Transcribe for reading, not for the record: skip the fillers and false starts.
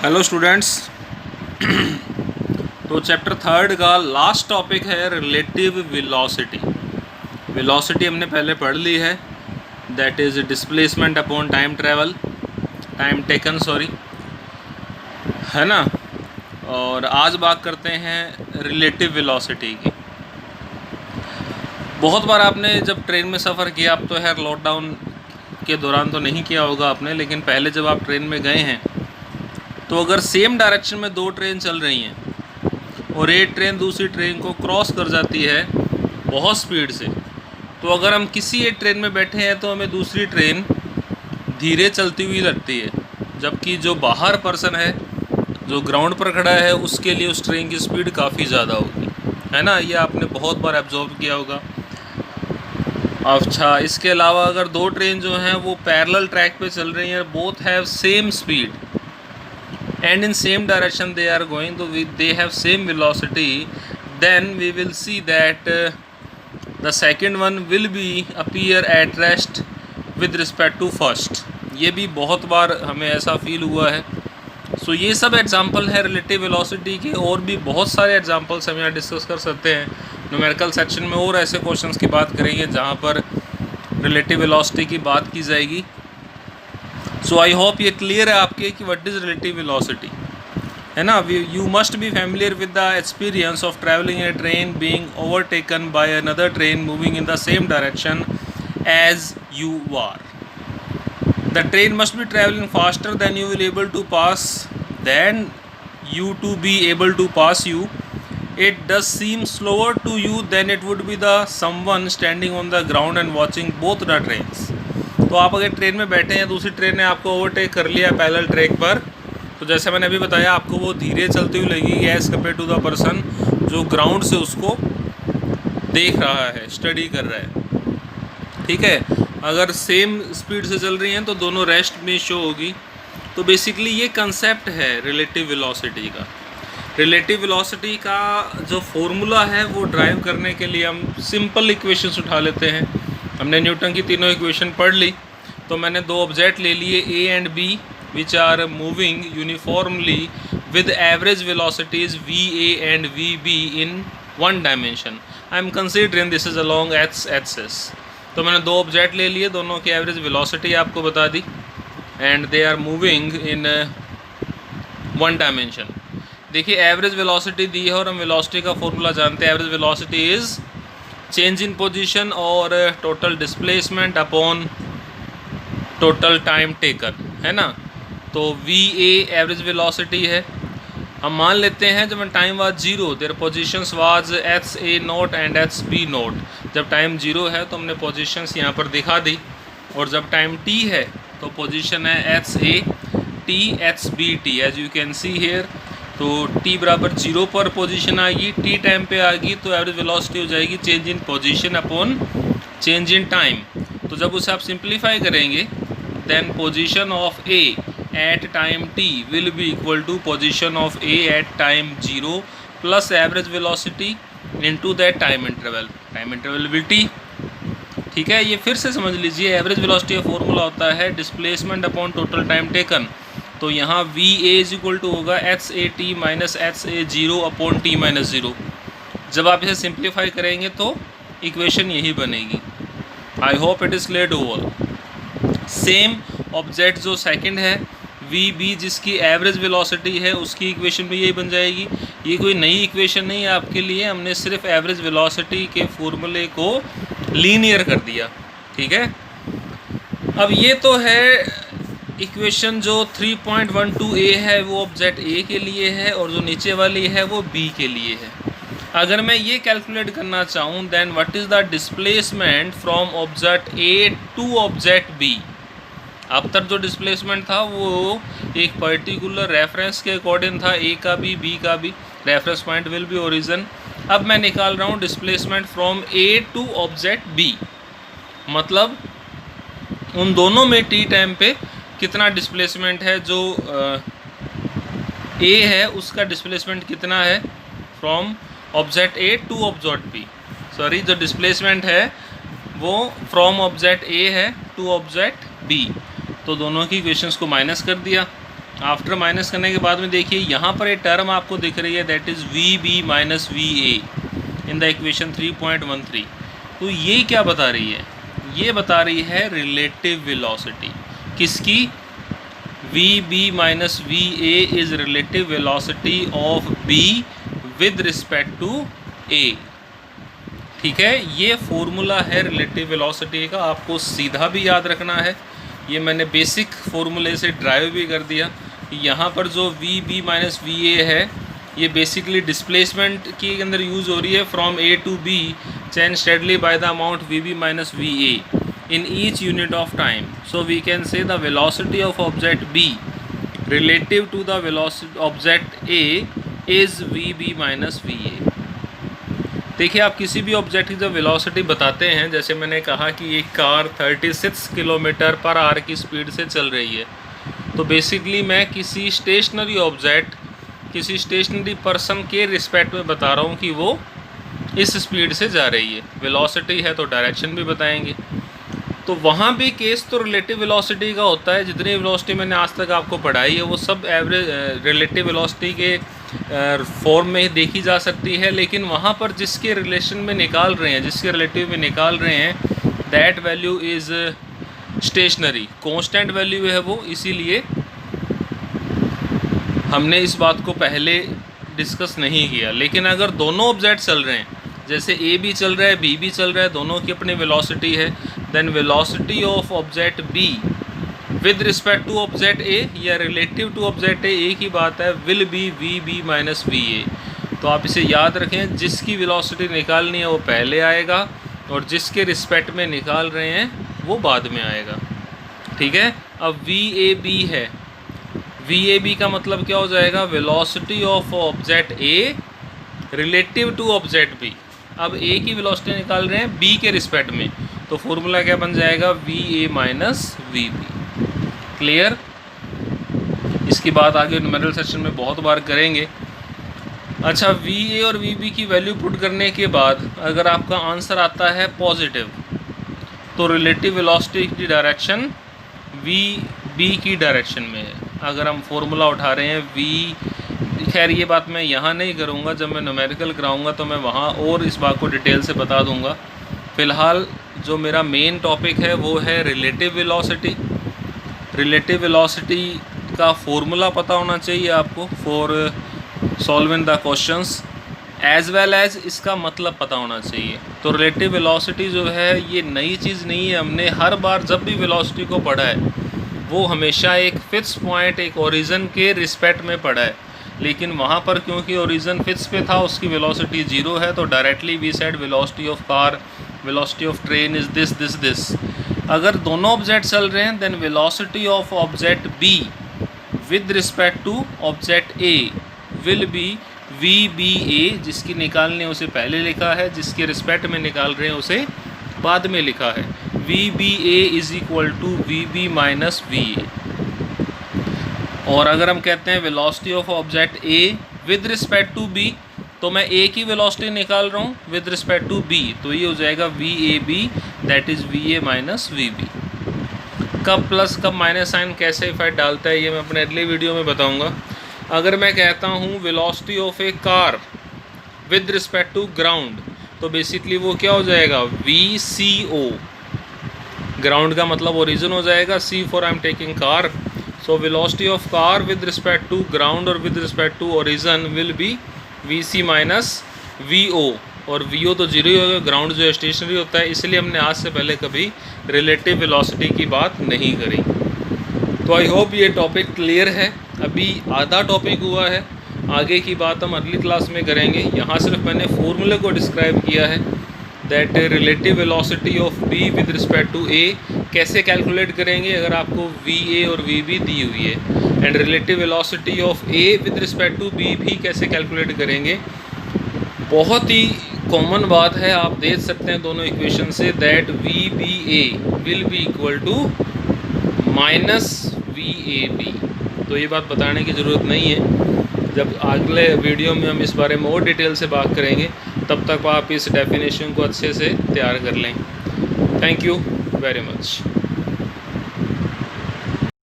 Hello students. तो chapter third का last topic है रिलेटिव वेलोसिटी। वेलोसिटी हमने पहले पढ़ ली है, that is displacement upon time travel, time taken sorry, है ना। और आज बात करते हैं रिलेटिव वेलोसिटी की। बहुत बार आपने जब ट्रेन में सफ़र किया, अब तो है लॉकडाउन के दौरान तो नहीं किया होगा आपने, लेकिन पहले जब आप ट्रेन में गए हैं तो अगर सेम डायरेक्शन में दो ट्रेन चल रही हैं और एक ट्रेन दूसरी ट्रेन को क्रॉस कर जाती है बहुत स्पीड से, तो अगर हम किसी एक ट्रेन में बैठे हैं तो हमें दूसरी ट्रेन धीरे चलती हुई लगती है, जबकि जो बाहर पर्सन है, जो ग्राउंड पर खड़ा है, उसके लिए उस ट्रेन की स्पीड काफ़ी ज़्यादा होगी, है ना। ये आपने बहुत बार ऑब्जर्व किया होगा। अच्छा, इसके अलावा अगर दो ट्रेन जो हैं वो पैरेलल ट्रैक पे चल रही हैं, both have same speed and in same direction they are going, so they have same velocity, then we will see that the second one will be appear at rest with respect to first। ये भी बहुत बार हमें ऐसा feel हुआ है। सो ये सब example है रिलेटिव वेलोसिटी के, और भी बहुत सारे एग्जांपल्स हम यहाँ डिस्कस कर सकते हैं। न्यूमेरिकल सेक्शन में और ऐसे क्वेश्चंस की बात करेंगे जहाँ पर रिलेटिव वेलोसिटी की बात की जाएगी। सो आई होप ये क्लियर है आपके कि व्हाट इज़ रिलेटिव वेलोसिटी, है ना। You must be familiar with the experience of travelling in a train being overtaken by another train moving in the same direction as you are. The train must be travelling faster than you will able to pass, then you to be able to pass you. It does seem slower to you than it would be the someone standing on the ground and watching both the trains। तो आप अगर train में बैठे हैं, दूसरी train ने आपको overtake कर लिया पैरेलल ट्रैक पर, तो जैसे मैंने अभी बताया आपको वो धीरे चलती हुई लगेगी as compare to the person जो ग्राउंड से उसको देख रहा है, स्टडी कर रहा है, ठीक है। अगर सेम स्पीड से चल रही हैं तो दोनों रेस्ट में शो होगी। तो बेसिकली ये कंसेप्ट है रिलेटिव वेलोसिटी का। रिलेटिव वेलोसिटी का जो फॉर्मूला है वो ड्राइव करने के लिए हम सिंपल इक्वेशंस उठा लेते हैं। हमने न्यूटन की तीनों इक्वेशन पढ़ ली, तो मैंने दो ऑब्जेक्ट ले लिए A and B which are moving uniformly with average velocities V A and V B in one dimension. I am considering this is along X axis. तो मैंने दो ऑब्जेक्ट ले लिए, दोनों की एवरेज वेलोसिटी आपको बता दी, and they are moving in one dimension. देखिए एवरेज वेलोसिटी दी है और हम वेलोसिटी का फॉर्मूला जानते हैं। Average velocity is change in position और total displacement upon total time taken, है ना। तो वी ए एवरेज वेलोसिटी है। हम मान लेते हैं जब time was zero, their positions was H A naught and H B naught. जब टाइम जीरो है तो हमने पोजीशंस यहाँ पर दिखा दी, और जब टाइम टी है तो पोजीशन है H A T H B T, as you can see here. तो t बराबर जीरो पर पोजीशन आएगी, t टाइम पे आएगी, तो एवरेज वेलोसिटी हो जाएगी change in position upon change in time. तो जब उसे आप सिंप्लीफाई करेंगे, then position of a at time t will be equal to position of a at time zero plus average velocity into that time interval. Time interval will t, ठीक है। ये फिर से समझ लीजिए, एवरेज वेलोसिटी का formula होता है displacement upon total time taken. तो यहाँ V A is equal to होगा H A T minus H A zero upon T minus zero. जब आप इसे सिंप्लीफाई करेंगे तो इक्वेशन यही बनेगी। I hope it is clear to all. Same object जो सेकंड है वी बी, जिसकी एवरेज वेलोसिटी है, उसकी इक्वेशन भी यही बन जाएगी। ये कोई नई इक्वेशन नहीं है आपके लिए, हमने सिर्फ एवरेज वेलोसिटी के फॉर्मूले को लीनियर कर दिया, ठीक है। अब ये तो है इक्वेशन जो 3.12a है वो ऑब्जेक्ट ए के लिए है, और जो नीचे वाली है वो बी के लिए है। अगर मैं ये कैलकुलेट करना चाहूँ, then what is the displacement from object A to object B. अब तक जो डिस्प्लेसमेंट था वो एक पर्टिकुलर रेफरेंस के अकॉर्डिंग था, ए का भी बी का भी। Reference point will be origin. अब मैं निकाल रहा हूँ displacement from A to object B, मतलब उन दोनों में टी टाइम पे कितना डिस्प्लेसमेंट है। जो ए है उसका डिस्प्लेसमेंट कितना है from object A to object B, sorry जो डिस्प्लेसमेंट है वो फ्रॉम ऑब्जेक्ट ए है टू ऑब्जेक्ट बी। तो दोनों की इक्वेशंस को माइनस कर दिया। आफ्टर माइनस करने के बाद में देखिए यहाँ पर एक टर्म आपको दिख रही है, that is V B minus V A in the equation 3.13। तो ये क्या बता रही है? ये बता रही है रिलेटिव वेलोसिटी किसकी? V B minus V A is relative velocity of B with respect to A. ठीक है, ये फॉर्मूला है रिलेटिव वेलोसिटी का, आपको सीधा भी याद रखना है। ये मैंने बेसिक फार्मूले से ड्राइव भी कर दिया। यहाँ पर जो V B minus V A है, ये बेसिकली डिस्प्लेसमेंट के अंदर यूज़ हो रही है from A to B change steadily by the amount V B minus V A in each unit of time. So we can say the velocity of object B relative to the velocity object A is VB minus VA. देखिए, आप किसी भी object की जब velocity बताते हैं, जैसे मैंने कहा कि एक कार 36 किलोमीटर पर आवर की स्पीड से चल रही है, तो बेसिकली मैं किसी स्टेशनरी ऑब्जेक्ट, किसी स्टेशनरी पर्सन के रिस्पेक्ट में बता रहा हूँ कि वो इस स्पीड से जा रही है। वेलोसिटी है तो डायरेक्शन भी बताएंगे। तो वहाँ भी केस तो रिलेटिव वेलोसिटी का होता है। जितनी वेलोसिटी मैंने आज तक आपको पढ़ाई है वो सब एवरेज रिलेटिव वेलोसिटी के फॉर्म में ही देखी जा सकती है, लेकिन वहाँ पर जिसके रिलेशन में निकाल रहे हैं, जिसके रिलेटिव में निकाल रहे हैं, that value is stationary, constant value है वो। इसीलिए हमने इस बात को पहले डिस्कस नहीं किया। लेकिन अगर दोनों ऑब्जेक्ट चल रहे हैं, जैसे ए भी चल रहा है बी भी चल रहा है, दोनों की अपनी वेलोसिटी है, then velocity of object B with respect to object A या रिलेटिव टू ऑब्जेक्ट ए की बात है, will be V B minus V A. तो आप इसे याद रखें, जिसकी वेलोसिटी निकालनी है वो पहले आएगा और जिसके रिस्पेक्ट में निकाल रहे हैं वो बाद में आएगा। ठीक है, अब वी ए बी है, वी ए बी का मतलब क्या हो जाएगा? Velocity of object A relative to object B. अब ए की वेलोसिटी निकाल रहे हैं बी के रिस्पेक्ट में, तो फॉर्मूला क्या बन जाएगा? V A minus V B. Clear? इसकी बात आगे न्यूमेरिकल सेक्शन में बहुत बार करेंगे। अच्छा, वी ए और वी बी की वैल्यू पुट करने के बाद अगर आपका आंसर आता है पॉजिटिव, तो रिलेटिव वेलोसिटी की डायरेक्शन वी बी की डायरेक्शन में है। अगर हम फॉर्मूला उठा रहे हैं वी, खैर ये बात मैं यहाँ नहीं करूँगा, जब मैं न्यूमेरिकल कराऊँगा तो मैं वहाँ और इस बात को डिटेल से बता दूँगा। फ़िलहाल जो मेरा मेन टॉपिक है वो है रिलेटिव वेलोसिटी। रिलेटिव वेलोसिटी का फॉर्मूला पता होना चाहिए आपको for solving the questions, as well as इसका मतलब पता होना चाहिए। तो रिलेटिव वेलोसिटी जो है ये नई चीज़ नहीं है, हमने हर बार जब भी वेलोसिटी को पढ़ा है वो हमेशा एक फिक्स पॉइंट, एक ओरिजिन के रिस्पेक्ट में पढ़ा है। लेकिन वहाँ पर क्योंकि ओरिजिन फिक्स पे था, उसकी वेलोसिटी 0 है, तो directly we said velocity of car, velocity of train is this this this. अगर दोनों ऑब्जेक्ट चल रहे हैं, then velocity of object B with respect to object A will be V B A. जिसकी निकालने उसे पहले लिखा है, जिसके रिस्पेक्ट में निकाल रहे हैं उसे बाद में लिखा है। V B A is equal to V B minus V A. और अगर हम कहते हैं velocity of object A with respect to B, तो मैं ए की वेलोसिटी निकाल रहा हूँ विद रिस्पेक्ट टू बी, तो ये हो जाएगा V A B, that is V A minus V B. कब प्लस कब माइनस साइन कैसे इफेक्ट डालता है ये मैं अपने अगले वीडियो में बताऊँगा। अगर मैं कहता हूँ velocity of a car with respect to ground, तो बेसिकली वो क्या हो जाएगा? We C O. ग्राउंड का मतलब ओरिजिन हो जाएगा, see for I am taking car. So velocity of car with respect to ground or with respect to origin will be Vc minus Vo, और Vo तो 0 ही होगा, ग्राउंड जो stationery होता है, इसलिए हमने आज से पहले कभी रिलेटिव वेलोसिटी की बात नहीं करी। तो आई होप ये टॉपिक क्लियर है। अभी आधा टॉपिक हुआ है, आगे की बात हम अगली क्लास में करेंगे। यहाँ सिर्फ मैंने फॉर्मूले को डिस्क्राइब किया है, that relative velocity of B with respect to A कैसे कैलकुलेट करेंगे अगर आपको वी ए और वी बी दी हुई है, and relative velocity of A with respect to B भी कैसे कैलकुलेट करेंगे। बहुत ही कॉमन बात है, आप देख सकते हैं दोनों इक्वेशन से, that V B A will be equal to minus V A B. तो ये बात बताने की ज़रूरत नहीं है, जब अगले वीडियो में हम इस बारे में और डिटेल से बात करेंगे, तब तक आप इस डेफिनेशन को अच्छे से तैयार कर लें। Thank you very much।